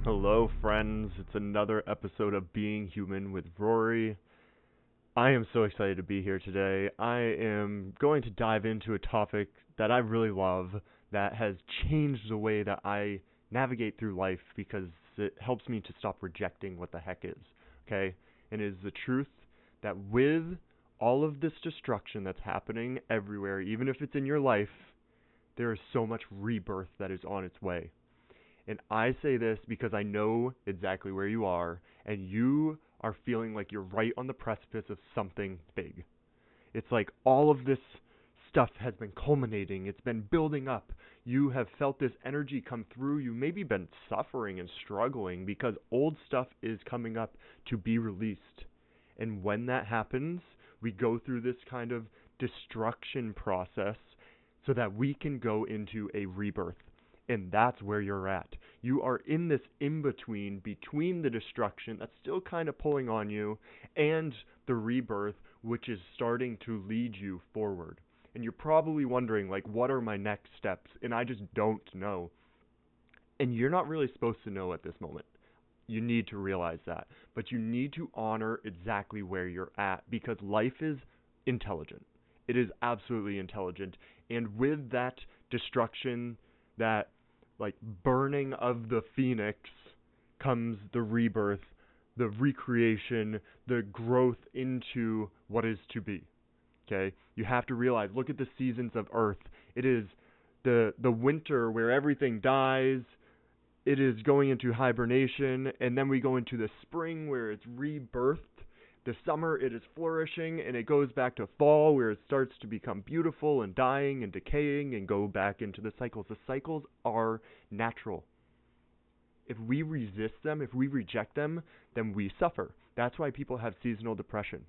Hello, friends. It's another episode of Being Human with Rory. I am so excited to be here today. I am going to dive into a topic that I really love that has changed the way that I navigate through life because it helps me to stop rejecting what the heck is. Okay? And it is the truth that with all of this destruction that's happening everywhere, even if it's in your life, there is so much rebirth that is on its way. And I say this because I know exactly where you are, and you are feeling like you're right on the precipice of something big. It's like all of this stuff has been culminating, it's been building up. You have felt this energy come through. You maybe been suffering and struggling because old stuff is coming up to be released. And when that happens, we go through this kind of destruction process so that we can go into a rebirth. And that's where you're at. You are in this in-between, between the destruction that's still kind of pulling on you and the rebirth, which is starting to lead you forward. And you're probably wondering, like, what are my next steps? And I just don't know. And you're not really supposed to know at this moment. You need to realize that. But you need to honor exactly where you're at because life is intelligent. It is absolutely intelligent. And with that destruction, that like burning of the phoenix, comes the rebirth, the recreation, the growth into what is to be. Okay? You have to realize, look at the seasons of Earth. It is the winter where everything dies. It is going into hibernation, and then we go into the spring where it's rebirthed. The summer, it is flourishing, and it goes back to fall where it starts to become beautiful and dying and decaying and go back into the cycles. The cycles are natural. If we resist them, if we reject them, then we suffer. That's why people have seasonal depression.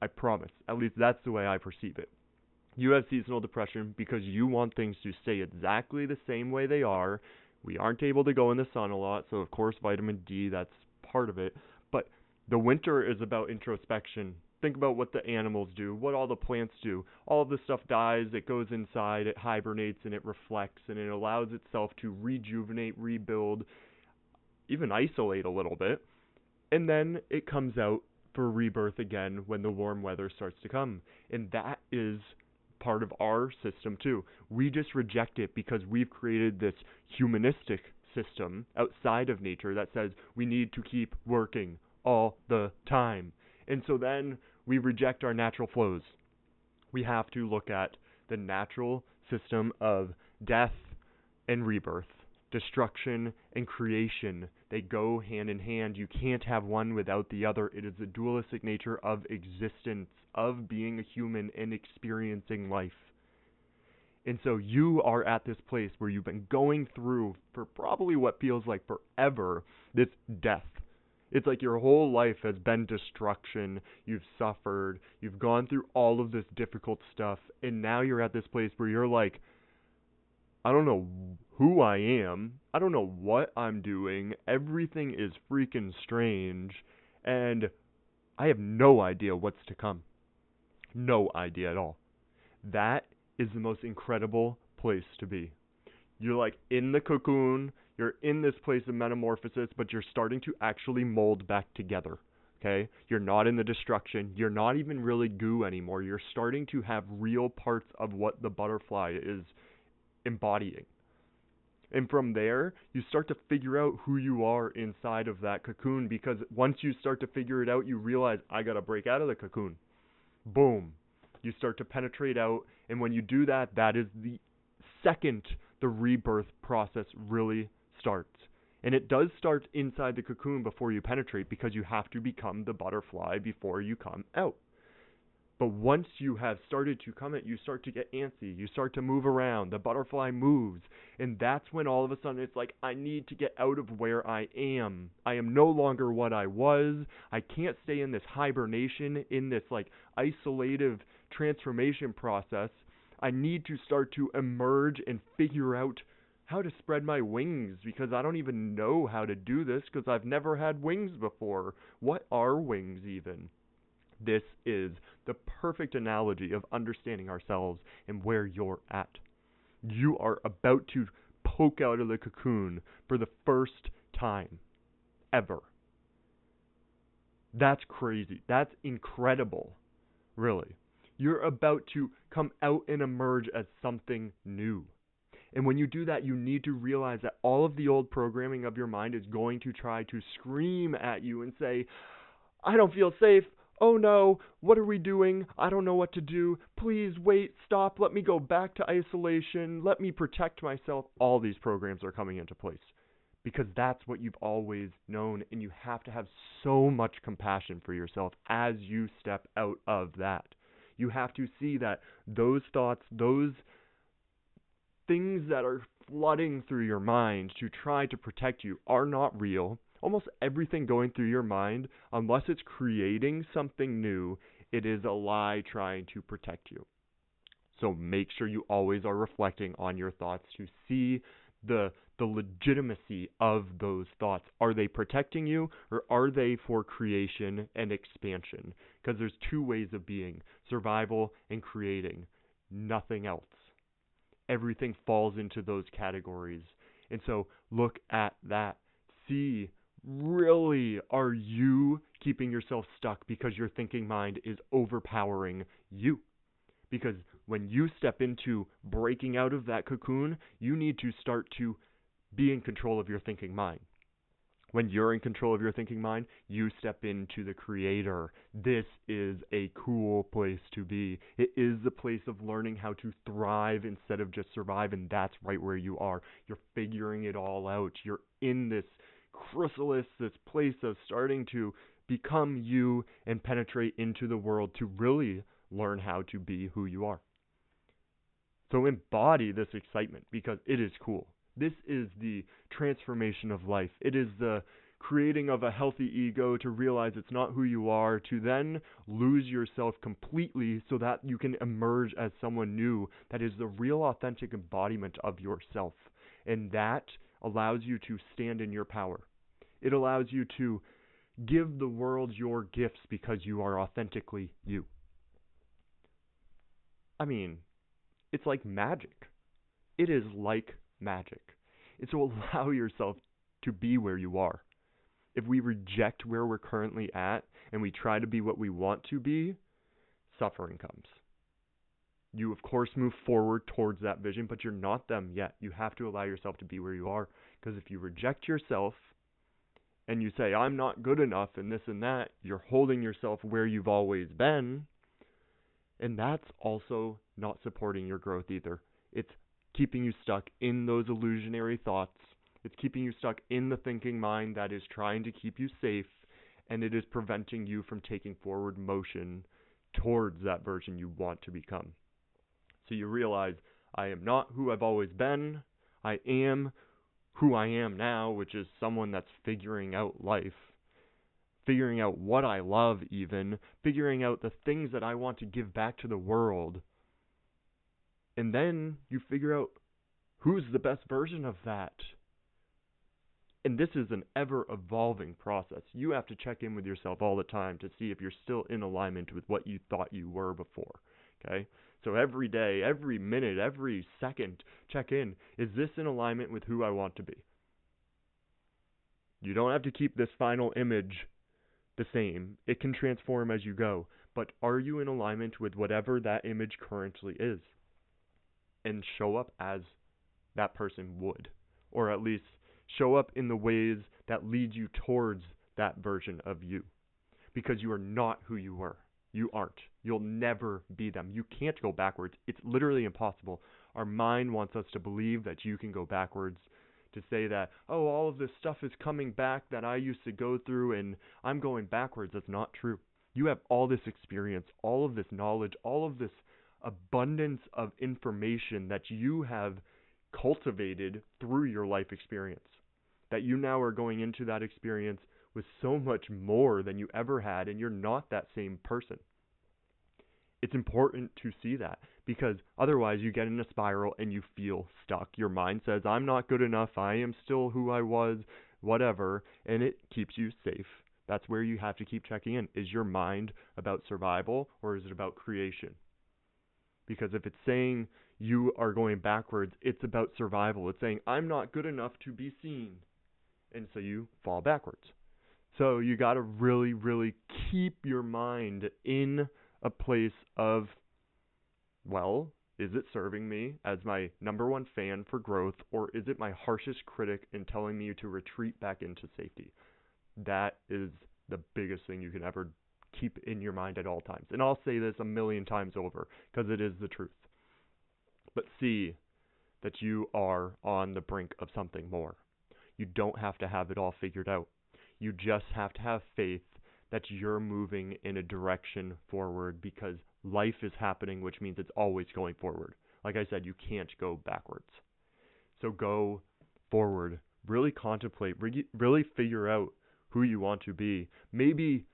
I promise. At least that's the way I perceive it. You have seasonal depression because you want things to stay exactly the same way they are. We aren't able to go in the sun a lot, so of course vitamin D, that's part of it. But the winter is about introspection. Think about what the animals do, what all the plants do. All of this stuff dies, it goes inside, it hibernates, and it reflects, and it allows itself to rejuvenate, rebuild, even isolate a little bit. And then it comes out for rebirth again when the warm weather starts to come. And that is part of our system too. We just reject it because we've created this humanistic system outside of nature that says we need to keep working all the time. And so then we reject our natural flows. We have to look at the natural system of death and rebirth, destruction and creation. They go hand in hand. You can't have one without the other. It is the dualistic nature of existence, of being a human and experiencing life. And so you are at this place where you've been going through, for probably what feels like forever, this death. It's like your whole life has been destruction. You've suffered. You've gone through all of this difficult stuff. And now you're at this place where you're like, I don't know who I am. I don't know what I'm doing. Everything is freaking strange. And I have no idea what's to come. No idea at all. That is the most incredible place to be. You're like in the cocoon. You're in this place of metamorphosis, but you're starting to actually mold back together. Okay? You're not in the destruction. You're not even really goo anymore. You're starting to have real parts of what the butterfly is embodying. And from there, you start to figure out who you are inside of that cocoon, because once you start to figure it out, you realize, I gotta break out of the cocoon. Boom. You start to penetrate out, and when you do that, that is the second the rebirth process really starts. And it does start inside the cocoon before you penetrate, because you have to become the butterfly before you come out. But once you have started to come out, you start to get antsy. You start to move around. The butterfly moves. And that's when all of a sudden it's like, I need to get out of where I am. I am no longer what I was. I can't stay in this hibernation, in this like isolative transformation process. I need to start to emerge and figure out how to spread my wings, because I don't even know how to do this because I've never had wings before. What are wings even? This is the perfect analogy of understanding ourselves and where you're at. You are about to poke out of the cocoon for the first time ever. That's crazy. That's incredible, really. You're about to come out and emerge as something new. And when you do that, you need to realize that all of the old programming of your mind is going to try to scream at you and say, I don't feel safe. Oh no, what are we doing? I don't know what to do. Please wait, stop, let me go back to isolation. Let me protect myself. All these programs are coming into place because that's what you've always known, and you have to have so much compassion for yourself as you step out of that. You have to see that those thoughts, those things that are flooding through your mind to try to protect you are not real. Almost everything going through your mind, unless it's creating something new, it is a lie trying to protect you. So make sure you always are reflecting on your thoughts to see the legitimacy of those thoughts. Are they protecting you, or are they for creation and expansion? Because there's two ways of being: survival and creating. Nothing else. Everything falls into those categories. And so look at that. See, really, are you keeping yourself stuck because your thinking mind is overpowering you? Because when you step into breaking out of that cocoon, you need to start to be in control of your thinking mind. When you're in control of your thinking mind, you step into the creator. This is a cool place to be. It is the place of learning how to thrive instead of just survive, and that's right where you are. You're figuring it all out. You're in this chrysalis, this place of starting to become you and penetrate into the world to really learn how to be who you are. So embody this excitement because it is cool. This is the transformation of life. It is the creating of a healthy ego to realize it's not who you are, to then lose yourself completely so that you can emerge as someone new that is the real authentic embodiment of yourself. And that allows you to stand in your power. It allows you to give the world your gifts because you are authentically you. I mean, it's like magic. It is like magic. And so allow yourself to be where you are. If we reject where we're currently at and we try to be what we want to be, suffering comes. You, of course, move forward towards that vision, but you're not them yet. You have to allow yourself to be where you are. Because if you reject yourself and you say, I'm not good enough and this and that, you're holding yourself where you've always been. And that's also not supporting your growth either. It's keeping you stuck in those illusionary thoughts. It's keeping you stuck in the thinking mind that is trying to keep you safe, and it is preventing you from taking forward motion towards that version you want to become. So you realize, I am not who I've always been. I am who I am now, which is someone that's figuring out life, figuring out what I love even, figuring out the things that I want to give back to the world. And then you figure out who's the best version of that. And this is an ever-evolving process. You have to check in with yourself all the time to see if you're still in alignment with what you thought you were before. Okay? So every day, every minute, every second, check in. Is this in alignment with who I want to be? You don't have to keep this final image the same. It can transform as you go. But are you in alignment with whatever that image currently is? And show up as that person would. Or at least show up in the ways that lead you towards that version of you. Because you are not who you were. You aren't. You'll never be them. You can't go backwards. It's literally impossible. Our mind wants us to believe that you can go backwards, to say that, oh, all of this stuff is coming back that I used to go through and I'm going backwards. That's not true. You have all this experience, all of this knowledge, all of this abundance of information that you have cultivated through your life experience. That you now are going into that experience with so much more than you ever had, and you're not that same person. It's important to see that, because otherwise you get in a spiral and you feel stuck. Your mind says, I'm not good enough, I am still who I was, whatever, and it keeps you safe. That's where you have to keep checking in. Is your mind about survival, or is it about creation? Because if it's saying you are going backwards, it's about survival. It's saying, I'm not good enough to be seen. and so you fall backwards. So you got to really, really keep your mind in a place of, well, is it serving me as my number one fan for growth, or is it my harshest critic in telling me to retreat back into safety? That is the biggest thing you can ever keep in your mind at all times. And I'll say this a million times over because it is the truth. But see that you are on the brink of something more. You don't have to have it all figured out. You just have to have faith that you're moving in a direction forward, because life is happening, which means it's always going forward. Like I said, you can't go backwards. So go forward. Really contemplate. Really figure out who you want to be. Maybe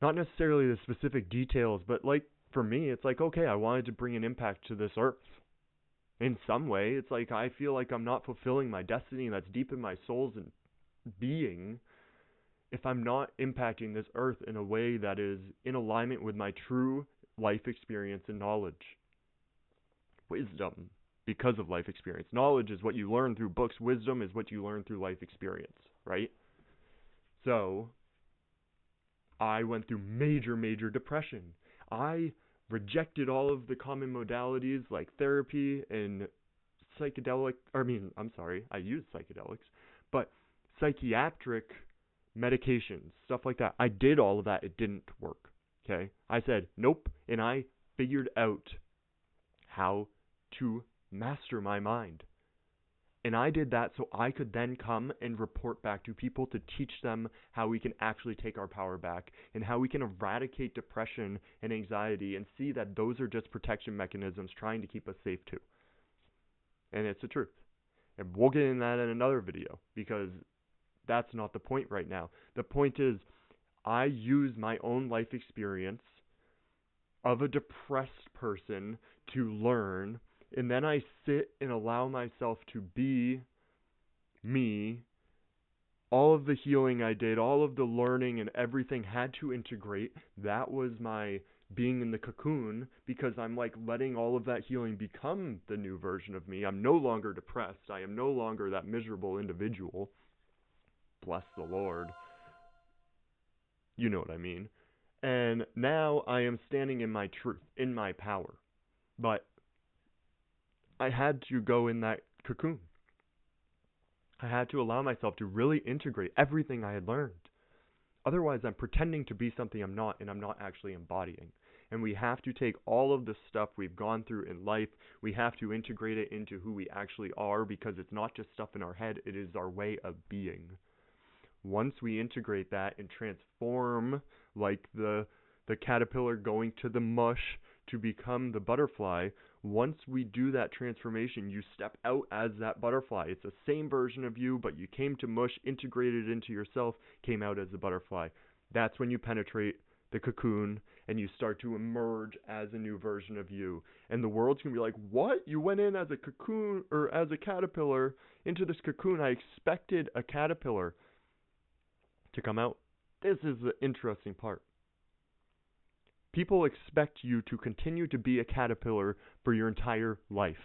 not necessarily the specific details, but like for me, it's like, okay, I wanted to bring an impact to this earth. In some way, it's like I feel like I'm not fulfilling my destiny that's deep in my soul's and being if I'm not impacting this earth in a way that is in alignment with my true life experience and knowledge. Wisdom, because of life experience. Knowledge is what you learn through books. Wisdom is what you learn through life experience, right? So, I went through major, major depression. I rejected all of the common modalities like therapy and I used psychedelics, but psychiatric medications, stuff like that. I did all of that. It didn't work. Okay? I said, nope, and I figured out how to master my mind. And I did that so I could then come and report back to people to teach them how we can actually take our power back and how we can eradicate depression and anxiety and see that those are just protection mechanisms trying to keep us safe too. And it's the truth. And we'll get into that in another video because that's not the point right now. The point is I use my own life experience of a depressed person to learn, and then I sit and allow myself to be me. All of the healing I did, all of the learning and everything had to integrate. That was my being in the cocoon, because I'm like letting all of that healing become the new version of me. I'm no longer depressed. I am no longer that miserable individual. Bless the Lord. You know what I mean. And now I am standing in my truth, in my power. But I had to go in that cocoon. I had to allow myself to really integrate everything I had learned. Otherwise, I'm pretending to be something I'm not, and I'm not actually embodying. And we have to take all of the stuff we've gone through in life, we have to integrate it into who we actually are, because it's not just stuff in our head, it is our way of being. Once we integrate that and transform, like the caterpillar going to the mush to become the butterfly, once we do that transformation, you step out as that butterfly. It's the same version of you, but you came to mush, integrated into yourself, came out as a butterfly. That's when you penetrate the cocoon and you start to emerge as a new version of you. And the world's going to be like, what? You went in as a cocoon, or as a caterpillar into this cocoon. I expected a caterpillar to come out. This is the interesting part. People expect you to continue to be a caterpillar for your entire life.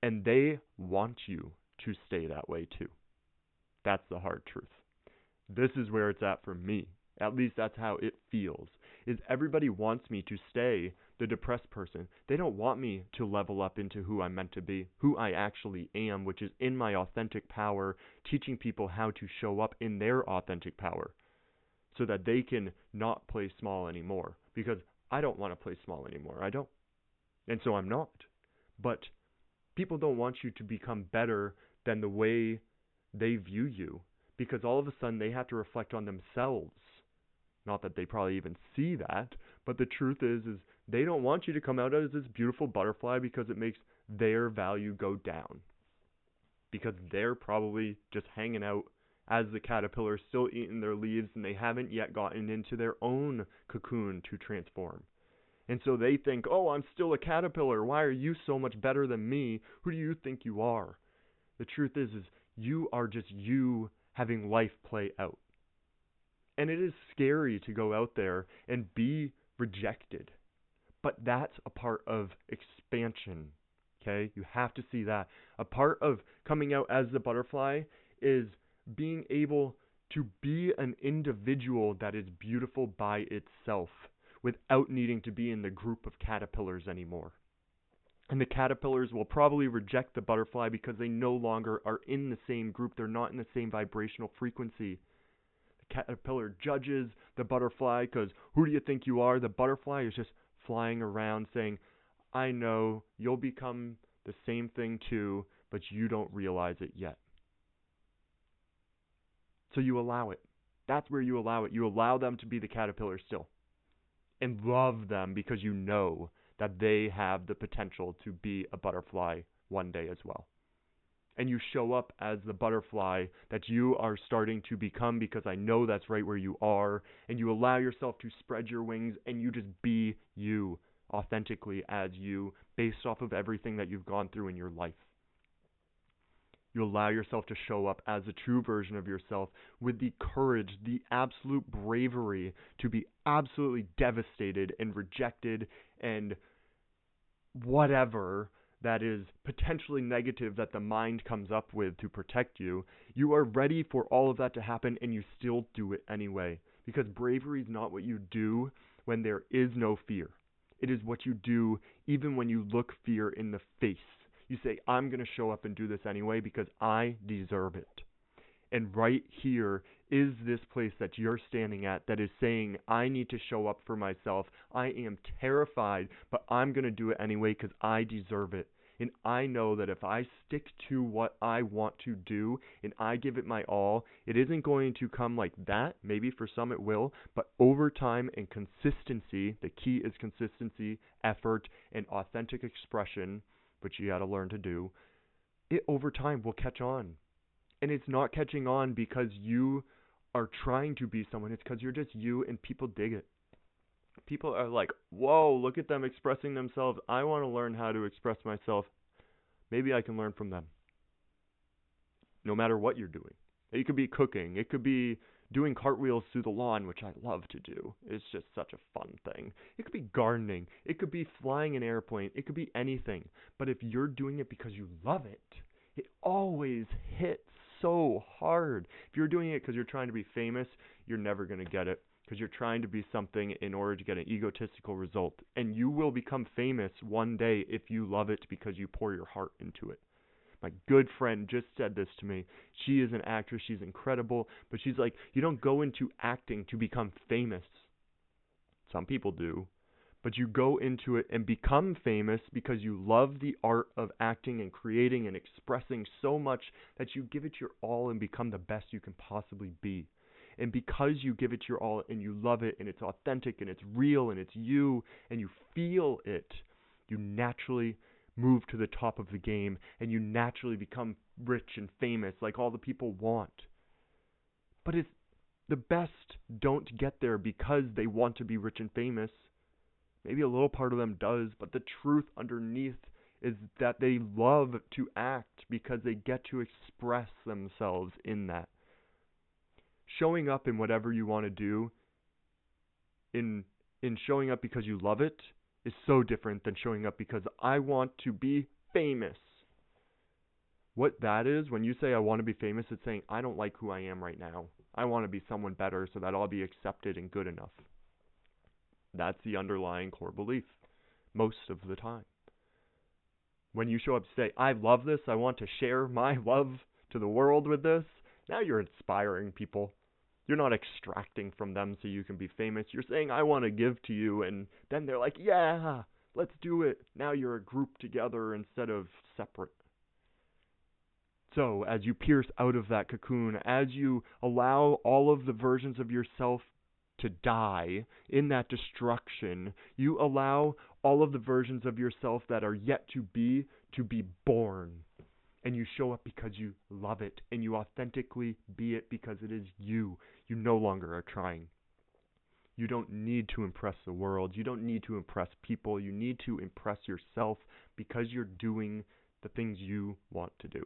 And they want you to stay that way too. That's the hard truth. This is where it's at for me. At least that's how it feels. Is everybody wants me to stay the depressed person. They don't want me to level up into who I'm meant to be, who I actually am, which is in my authentic power, teaching people how to show up in their authentic power, so that they can not play small anymore. Because I don't want to play small anymore. I don't. And so I'm not. But people don't want you to become better than the way they view you. Because all of a sudden they have to reflect on themselves. Not that they probably even see that. But the truth is they don't want you to come out as this beautiful butterfly, because it makes their value go down. Because they're probably just hanging out as the caterpillar, still eating their leaves, and they haven't yet gotten into their own cocoon to transform. And so they think, oh, I'm still a caterpillar. Why are you so much better than me? Who do you think you are? The truth is you are just you having life play out. And it is scary to go out there and be rejected. But that's a part of expansion. Okay? You have to see that. A part of coming out as the butterfly is being able to be an individual that is beautiful by itself without needing to be in the group of caterpillars anymore. And the caterpillars will probably reject the butterfly because they no longer are in the same group. They're not in the same vibrational frequency. The caterpillar judges the butterfly because who do you think you are? The butterfly is just flying around saying, I know you'll become the same thing too, but you don't realize it yet. So you allow it. That's where you allow it. You allow them to be the caterpillar still. And love them because you know that they have the potential to be a butterfly one day as well. And you show up as the butterfly that you are starting to become because I know that's right where you are. And you allow yourself to spread your wings and you just be you, authentically as you, based off of everything that you've gone through in your life. You allow yourself to show up as a true version of yourself with the courage, the absolute bravery to be absolutely devastated and rejected and whatever that is potentially negative that the mind comes up with to protect you. You are ready for all of that to happen and you still do it anyway. Because bravery is not what you do when there is no fear. It is what you do even when you look fear in the face. You say, I'm going to show up and do this anyway because I deserve it. And right here is this place that you're standing at that is saying, I need to show up for myself. I am terrified, but I'm going to do it anyway because I deserve it. And I know that if I stick to what I want to do and I give it my all, it isn't going to come like that. Maybe for some it will, but over time and consistency, the key is consistency, effort, and authentic expression, which you got to learn to do, it over time will catch on. And it's not catching on because you are trying to be someone. It's because you're just you and people dig it. People are like, whoa, look at them expressing themselves. I want to learn how to express myself. Maybe I can learn from them. No matter what you're doing. It could be cooking. It could be doing cartwheels through the lawn, which I love to do. It's just such a fun thing. It could be gardening. It could be flying an airplane. It could be anything. But if you're doing it because you love it, it always hits so hard. If you're doing it because you're trying to be famous, you're never going to get it. Because you're trying to be something in order to get an egotistical result. And you will become famous one day if you love it because you pour your heart into it. My good friend just said this to me. She is an actress. She's incredible. But she's like, you don't go into acting to become famous. Some people do. But you go into it and become famous because you love the art of acting and creating and expressing so much that you give it your all and become the best you can possibly be. And because you give it your all and you love it and it's authentic and it's real and it's you and you feel it, you naturally move to the top of the game and you naturally become rich and famous like all the people want. But it's the best don't get there because they want to be rich and famous. Maybe a little part of them does, but the truth underneath is that they love to act because they get to express themselves in that. Showing up in whatever you want to do, in showing up because you love it, is so different than showing up because I want to be famous. What that is, when you say I want to be famous, it's saying I don't like who I am right now. I want to be someone better so that I'll be accepted and good enough. That's the underlying core belief, most of the time. When you show up to say, I love this, I want to share my love to the world with this, now you're inspiring people. You're not extracting from them so you can be famous. You're saying, I want to give to you, and then they're like, yeah, let's do it. Now you're a group together instead of separate. So, as you pierce out of that cocoon, as you allow all of the versions of yourself to die in that destruction, you allow all of the versions of yourself that are yet to be born. And you show up because you love it, and you authentically be it because it is you. You no longer are trying. You don't need to impress the world. You don't need to impress people. You need to impress yourself because you're doing the things you want to do.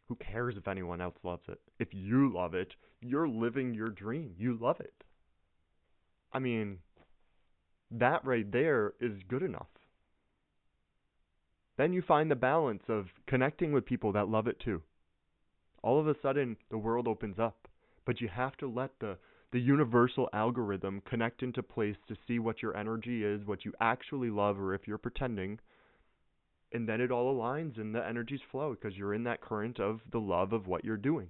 Who cares if anyone else loves it? If you love it, you're living your dream. You love it. I mean, that right there is good enough. Then you find the balance of connecting with people that love it too. All of a sudden the world opens up. But you have to let the universal algorithm connect into place to see what your energy is, what you actually love, or if you're pretending. And then it all aligns and the energies flow because you're in that current of the love of what you're doing.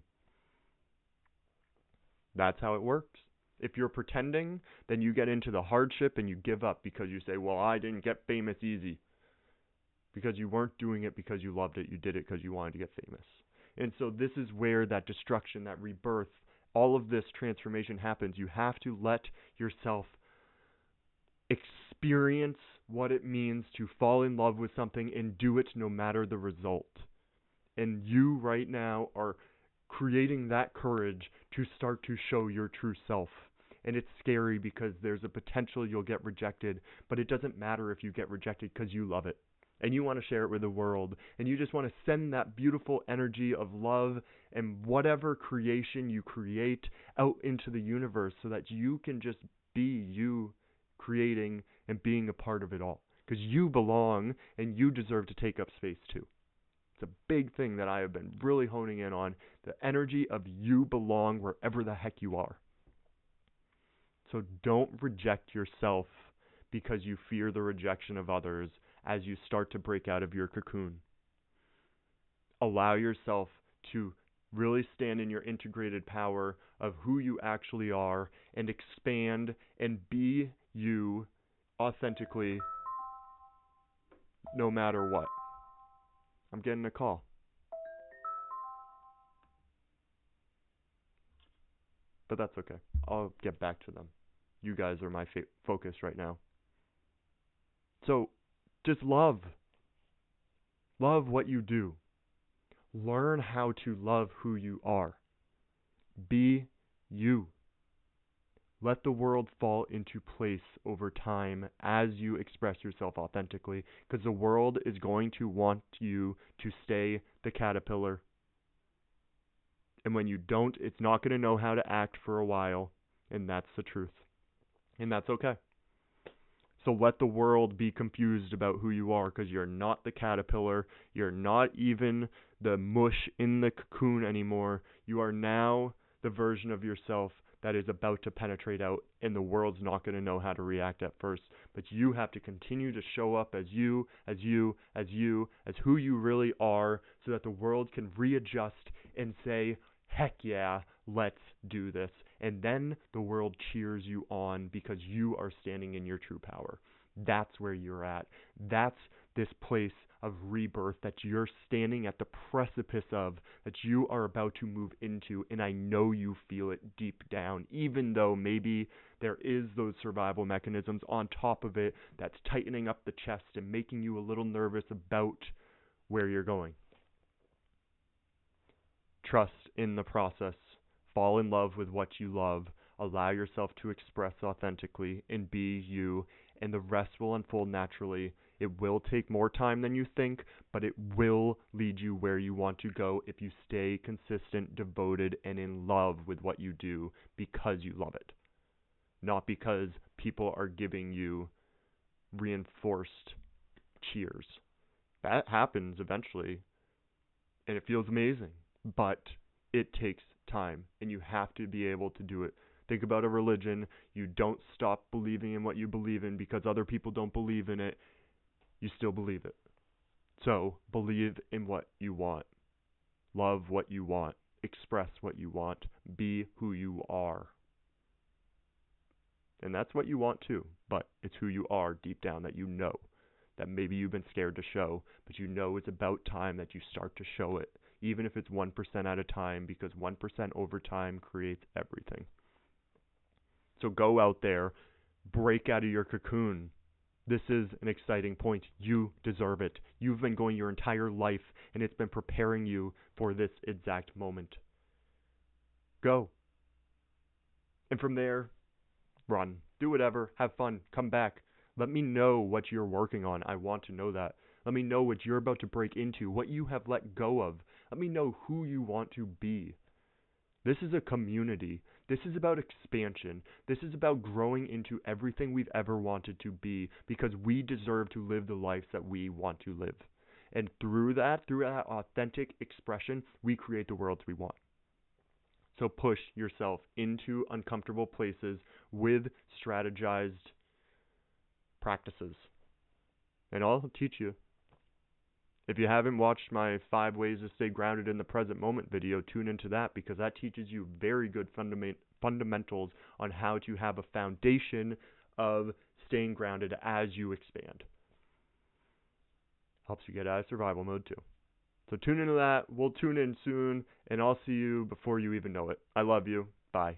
That's how it works. If you're pretending, then you get into the hardship and you give up because you say, well, I didn't get famous easy. Because you weren't doing it because you loved it. You did it because you wanted to get famous. And so this is where that destruction, that rebirth, all of this transformation happens. You have to let yourself experience what it means to fall in love with something and do it no matter the result. And you right now are creating that courage to start to show your true self. And it's scary because there's a potential you'll get rejected, but it doesn't matter if you get rejected because you love it. And you want to share it with the world. And you just want to send that beautiful energy of love and whatever creation you create out into the universe so that you can just be you, creating and being a part of it all. Because you belong and you deserve to take up space too. It's a big thing that I have been really honing in on. The energy of you belong wherever the heck you are. So don't reject yourself because you fear the rejection of others as you start to break out of your cocoon. Allow yourself to really stand in your integrated power of who you actually are and expand and be you authentically no matter what. I'm getting a call. But that's okay. I'll get back to them. You guys are my focus right now. So, just love. Love what you do. Learn how to love who you are. Be you. Let the world fall into place over time as you express yourself authentically, because the world is going to want you to stay the caterpillar. And when you don't, it's not going to know how to act for a while, and that's the truth. And that's okay. So let the world be confused about who you are, because you're not the caterpillar. You're not even the mush in the cocoon anymore. You are now the version of yourself that is about to penetrate out, and the world's not going to know how to react at first. But you have to continue to show up as you, as who you really are, so that the world can readjust and say, heck yeah, let's do this. And then the world cheers you on because you are standing in your true power. That's where you're at. That's this place of rebirth that you're standing at the precipice of, that you are about to move into, and I know you feel it deep down, even though maybe there is those survival mechanisms on top of it that's tightening up the chest and making you a little nervous about where you're going. Trust in the process. Fall in love with what you love. Allow yourself to express authentically and be you, and the rest will unfold naturally. It will take more time than you think, but it will lead you where you want to go if you stay consistent, devoted, and in love with what you do because you love it. Not because people are giving you reinforced cheers. That happens eventually, and it feels amazing, but it takes time, and you have to be able to do it. Think about a religion. You don't stop believing in what you believe in because other people don't believe in it. You still believe it. So believe in what you want. Love what you want. Express what you want. Be who you are. And that's what you want too, but it's who you are deep down that you know, that maybe you've been scared to show, but you know it's about time that you start to show it, even if it's 1% at a time, because 1% over time creates everything. So go out there, break out of your cocoon. This is an exciting point. You deserve it. You've been going your entire life, and it's been preparing you for this exact moment. Go. And from there, run. Do whatever. Have fun. Come back. Let me know what you're working on. I want to know that. Let me know what you're about to break into, what you have let go of. Let me know who you want to be. This is a community. This is about expansion. This is about growing into everything we've ever wanted to be, because we deserve to live the life that we want to live. And through that authentic expression, we create the worlds we want. So push yourself into uncomfortable places with strategized practices. And I'll teach you. If you haven't watched my 5 ways to stay grounded in the present moment video, tune into that, because that teaches you very good fundamentals on how to have a foundation of staying grounded as you expand. Helps you get out of survival mode too. So tune into that. We'll tune in soon, and I'll see you before you even know it. I love you. Bye.